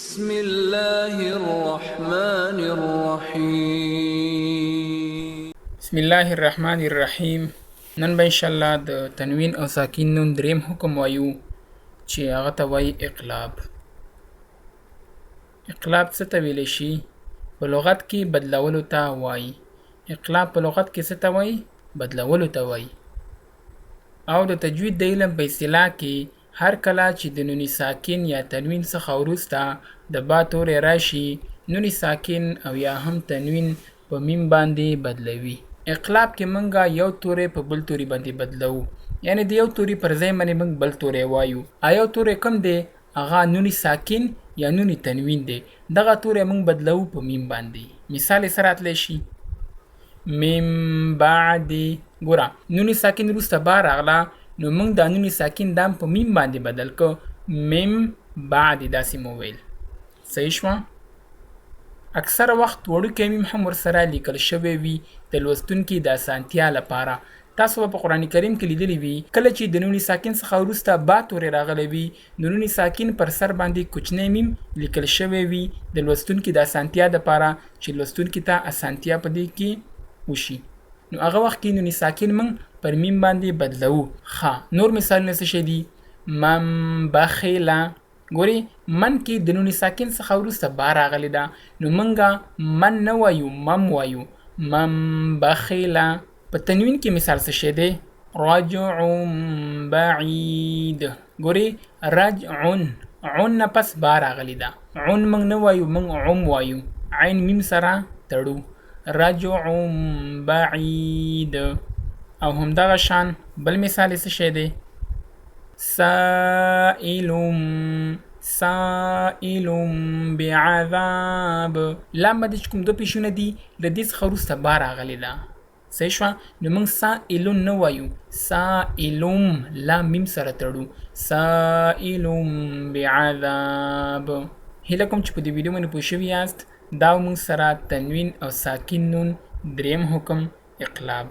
بسم الله الرحمن الرحيم. بسم الله الرحمن الرحیم. نن به انشاءالله د تنوین او ساکن نون دریم حکم وایو چې هغه ته وایي اقلاب. اقلاب څه ته ویلی شي؟ په لغت کې بدلولو ته وایي. اقلاب په لغت کې څه ته وایي؟ بدلولو ته وایي. او د تجوید د علم په اصطلاح کې هر کله چې د نون ساکن یا تنوین څخه وروسته د با توری راشي، نون ساکن او یا هم تنوین په میم باندې بدلوي. اقلاب کې منګه یو توری په بل توری باندې بدلو، یعنی د یو توری پر ځای باندې موږ بل توری وایو. یو توری کوم دی؟ هغه نون ساکن یا نون تنوین دی. دغه توری موږ بدلو په میم باندې. مثال یې سره راتلی شي: من بعد. ګوره نون ساکن وروسته با راغله، نو موږ دا نون ساکن دام په میم باندې بدل کو. من بعد داسې مو ویل. صحیح شوه؟ اکثر وخت وړوکی میم هم ورسره لیکل شوی وي د لوستونکي د اسانتیا لپاره. تاسو په قرآن کریم کې لیدلی وي کله چې د نون ساکن څخه وروسته با توری راغلی وي، نو نون ساکن پر سر باندې کوچنی میم لیکل شوی وي د لوستونکي د اسانتیا لپاره چې لوستونکي ته اسانتیا په دې کې وشي. نو هغه وخت کې نون ساکن موږ پر میم باندې بدلو. نور مثالونه څه شي دي؟ من بخیله. ګوري من کې د نون ساکن څخه وروسته با راغلی ده، نو منګه من نه وایو، مم وایو. من بخیله. په تنوین کې مثال څه شی دی؟ رجع بعید. ګوري رجعن، عن نه پس با راغلی ده. عن موږ نه وایو، موږ عم وایو. عین میم سره تړو. رجع بعید. او همدغه شان بل مثال څه شی دی؟ سائل بعذاب. لام باندې چې کوم دو پیشونه دي د دې څخه وروسته با راغلی ده. صحیح شوه؟ نو موږ سائلون نه وایو، سائلم لام میم سره تړو. سائل بعذاب. هیله کوم چې په دې ویډیو باندې پوه شوي یاست. دا موږ سره تنوین او ساکن نون دریم حکم اقلاب.